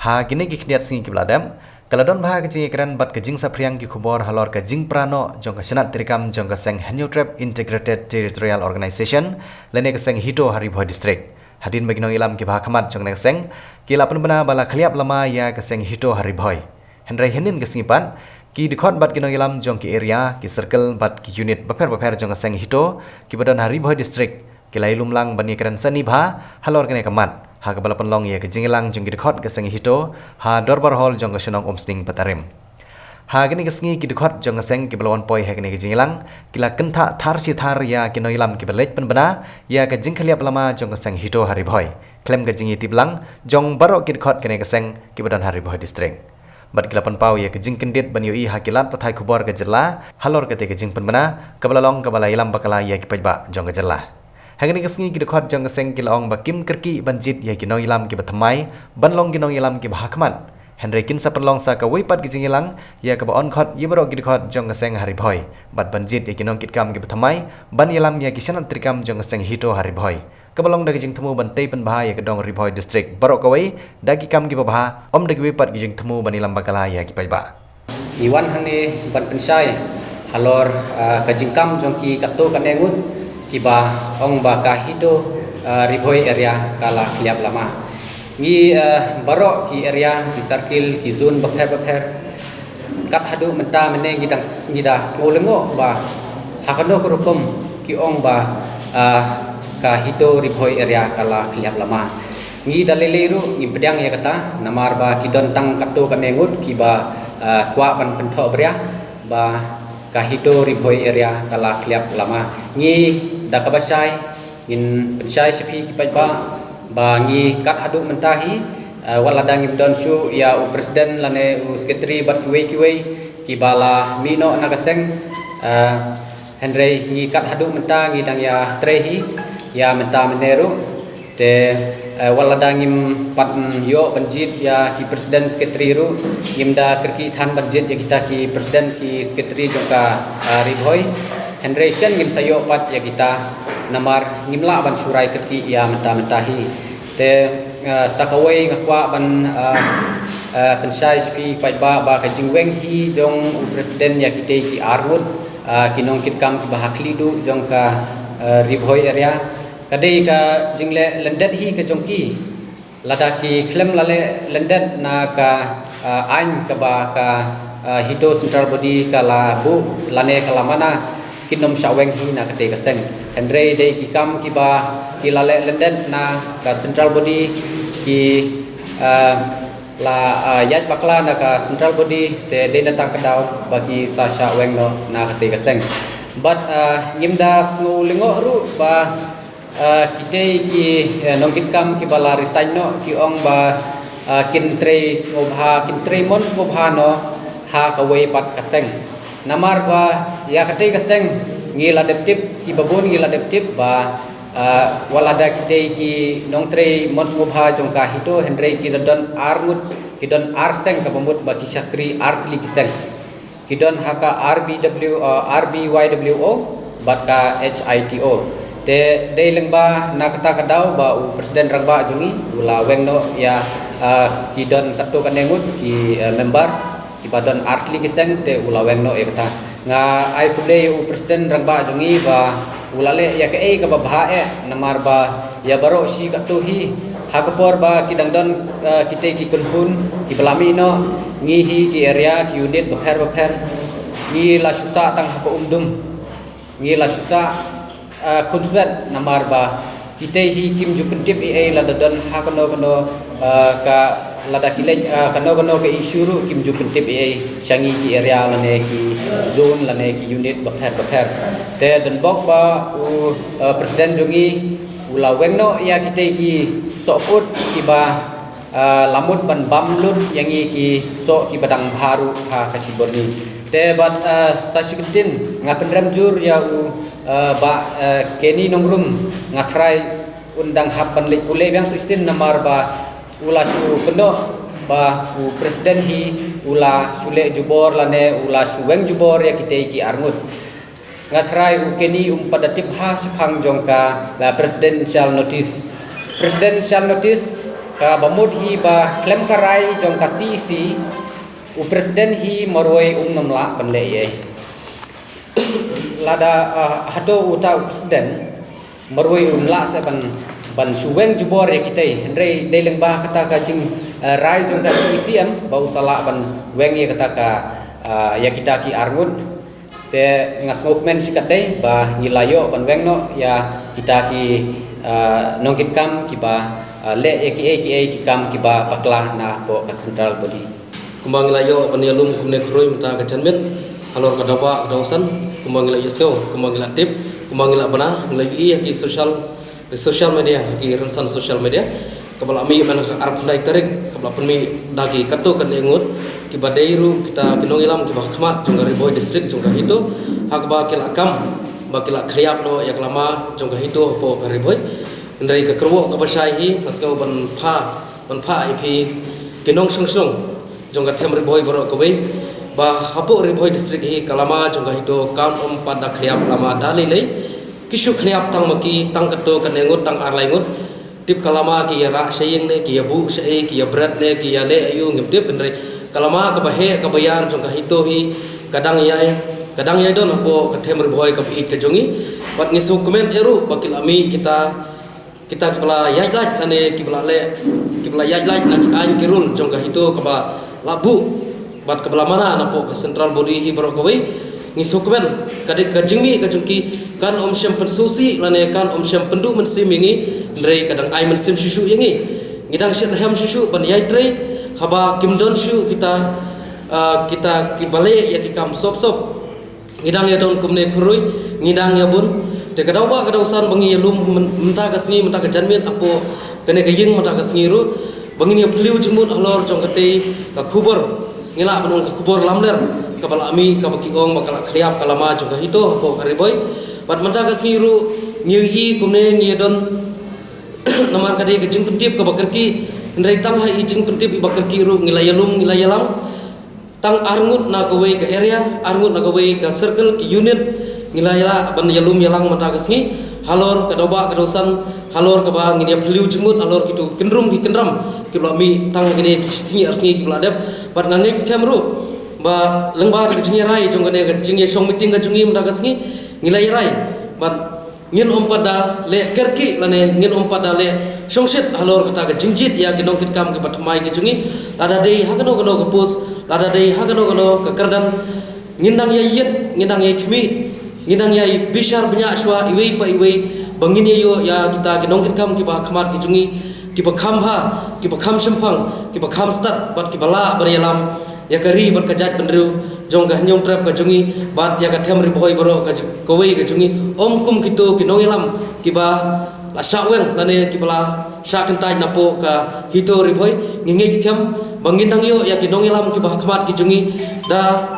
Ha kini kikniat singi kibladam. Kaladon baha kejing ekran bat kejing sapriang ki kubor halor kejing prano jong kesenat trikam jong keseng Henyo Trap Integrated Territorial Organization lene keseng Hito Hariboy District. Hadin bagi nong ilam ki baha kamat jong keseng kila penbena bala khliap lama ya keseng Hito Hariboy. Henry Henin kesingipan ki dikot bat ki nong ilam jong ki area ki circle bat ki unit baper jong keseng Hito ki badan Hariboy District kila ilum lang bani ekran sani baha halor kene kamat. Ha kepala penlong ya kejingilang jong kidikot keseng Hito ha dorbar hol jong kesenong omsting patarim. Ha kini kesengi kidikot jong keseng kibelawan poi ha kini kejingilang kila kenta thar thar ya kinoilam kibelej penbena ya kejing khliap lama jong keseng Hito Hariboy. Klem kejingi tiblang jong barok kidikot kene keseng kibadan Hariboy District. Bat kila penpau ya kejing kendit ban yoi ha kilat patai kubor kejerla halor kete kejing penbena kebalalong kebala ilam bakala ya kipajba jong kejerla. Hagani kesengi kidekot jong keseng kilaong bakim kerki banjit ya kinong ilam ki batamai banlong kinong ilam ki bahakman Henry kin sa penlong sa ka wipat kijing ilang ya ka baon khot yibaro kidekot jong keseng Hariboy bat banjit ya kinong kitkam ki batamai ban ilam ya kisanat trikam jong keseng Hito Hariboy kabalong dagi jing temu bantai penbaha ya kedong Hariboy District barok kawai dagi kam ki babaha om dagi wipat kijing temu ban ilam bakala ya ki paiba iwan hane ban pensai halor kajingkam jong ki kato kanengut kiba ong baka Hito Hariboy area kala khliap lama ngi barok ki area ki circle ki zone baper kat hadu menta mene ngida smolengo ba hakano kurukum ki ong ba ka Hito Hariboy area kala khliap lama ngi daleleru ngi pedang ya kata namar ba ki don tang kato kanengut ki ba kwa ban pentho bria ba ka Hito Hariboy area kala khliap lama ngi da kabasai in pensai sepi ki pajba ba ngi kat hadu mentahi walada ngi don su ya u presiden lane u secretary bat kiwe ki bala mino nagaseng Henry ngi kat hadu menta ngi dang ya trehi ya menta meneru te walada ngi pat yo banjit ya ki presiden secretary ru ngimda kerki than banjit ya kita ki presiden ki secretary joka Hariboy Henry Shen ngim sayo pat ya kita namar ngimla ban surai kerki ya mentahi te sakawai ngakwa ban pensai spi paiba ba kajingweng hi jong presiden ya kita ki armut kinong kitkam ki bahakli du jong ka Hariboy area kadai ka jingle lendet hi ka jongki ladaki klem lale lendet na ka ain ka ba ka Hito Central Body kala bu lane kala mana kinom saweng hi na kate kaseng Henry de ki kam ki ba ki lale lendet na ka Central Body ki la yat bakla na ka Central Body te de na ta kadau bagi sa saweng no na kate kaseng but ngimda snu lingo ru ba kita ki nongkit kam ki bala resign no ki ong ba kin tre mon ngobha no ha ka we pat kaseng namar ba ya kate kaseng ngila deptip ki babon ngila deptip ba walada kita ki nong tre mon ngobha jong ka Hito Henry ki don armut ki don arseng ka bamut ba ki sakri artli kiseng ki don haka RBYWO bat ka HITO de lengba nakata kadau ba u presiden rangba jungi ula wengno ya ki don kato kanengut ki member ki badon artli kiseng te ula wengno e kata nga ai pule u presiden rangba jungi ba ulale ya ke ka ba namar ba ya baro si kato hi hakapor ba ki dangdon kite ki kunhun ki belami no ngihi ki area ki unit baper ngi la susa tang hako ngi la susa konslet namar ba kita hi kim ju pentip la dadon ha kono ka lada kilej kono ke isuru kim ju pentip sangi ki area lane ki zone lane ki unit baper te dan bok ba u presiden jungi ula wengno ya kita ki soput ki ba lamut ban bamlut yang ki so ki badang baru ha kasiboni te bat sasikedin ngapen ramjur ya u ba keni nongrum ngatrai undang hapan lek pule yang sistem namar ba ula su peno ba u presiden hi ula sule jubor lane ula suweng jubor ya kita ki arngut ngatrai u keni pada tip ha sepang jongka la presidential notice ka bamud hi ba klem karai jong ka CEC u presiden hi maroi namla ban le ye lada hado uta presiden maroi umla se ban suweng jubor ya kita andre deleng ba kata ka jing rai jong ka CEC am bau sala ban weng ye kata ka ya kita ki arngut te ngas ngokmen sikat dei ba ngilayo ban weng no ya kita ki nongkit kam ki ba le ki kam ki ba bakla na po ka central body kumbang layo panialum kumne kroi mata ka janmen alor ka daba dausan kumbang la yesau kumbang la tip kumbang la bana lagi ki social media ki ransan social media kabala mi man arab ndai tarik kabala penmi dagi kato kan engut ki badairu kita kinongilam ki bakhmat jongga riboy district jongga hito hak ba kila kam ba kila khriap no yak lama jongga hito po ka riboy ndai ka kerwo ka pasai nasga ban pha ipi kinong sung jongga them riboy boro ka wei ba hapo riboy district hi kalama jongga hito kam pada khriap lama dali lei kisu khriap tang maki tang kato kan engut tang arlai ngut tip kalama ki ra saying ne ki bu sai ki brat ne ki le ayu ngim tip ndai kalama ka bahe ka bayan jongga hito hi kadang yai don po ka them riboy ka pi ka jongi pat ngisu komen eru bakil ami kita kepala yai laj ane kepala yai laj na an kirul jongga hito ka ba labu bat kepala mana na po ka central body hi baro kawai ngisu komen kadik ka jingmi ka jungki kan om syam pensusi lane kan om syam pendu mensim ingi ndrei kadang ai mensim susu ingi ngidang syat ham susu ban yai trei haba kimdon shu kita kibale ya kikam sop ngidang ya don kumne kroi ngidang ya bun de kadau ba kadau san bangi lum menta ka sngi menta ka janmen apo kene ka ying menta ka sngi ru bangi ni phliu jumut alor jong kate ka khubor ngila banung ka khubor lamler ka bala ami ka baki ong bakala khriap kalama jong ka hito apo kariboy bat menta ka sngi ru ngi kumne ngi don namar ka de ka jing pentip ka bakarki ndrai tang ha i jing pentip i bakarki ru ngila yalam tang arngut na ka we ka area arngut na ka we ka circle ki unit ngilaya ban yalum yalang mata kasngi halor ka doba ka dosan halor ka ba nginia phliu jumut halor kitu kendrum ki kendram ki mi tang gini singi arsingi ki bladep bat ngangek skamru ba lengba ka jingi rai jong gane ka jingi song meeting ka jungi mata kasngi ngilaya rai bat ngin ompada le kerki lane ngin ompada le songset halor kata ka jingjit ya ginong kit kam ki patmai ki jungi lada dei hagano ka pus lada dei hagano ka kardan ngindang ya yet ngindang ya khmi ngidang yai bishar banyak shwa iwei pa iwei bangin yo ya kita ginong kit kam ki ba khamat ki jungi ki ba khambha ki ba kham simpang ki ba kham stat bat ki bala barialam ya kari bar kajat benru jong ga nyong trap ka jungi bat ya ka them ri boy baro ka kowei ka jungi om kum kitu ginong ilam ki ba la saweng lane ki bala sa kentai napo ka hito ri boy ngingek skam bangin dang yo ya ginong ilam ki ba khamat ki jungi da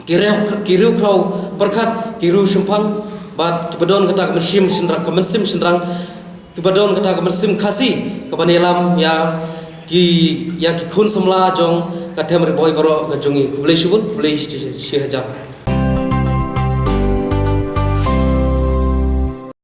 kiru krau perkat kiru simpang bat kibadon kata kemensim sendrang kibadon kata kemensim khasi kabanelam ya ki khun samla jong katem riboy baro ka jungi kublai subut kublai 6000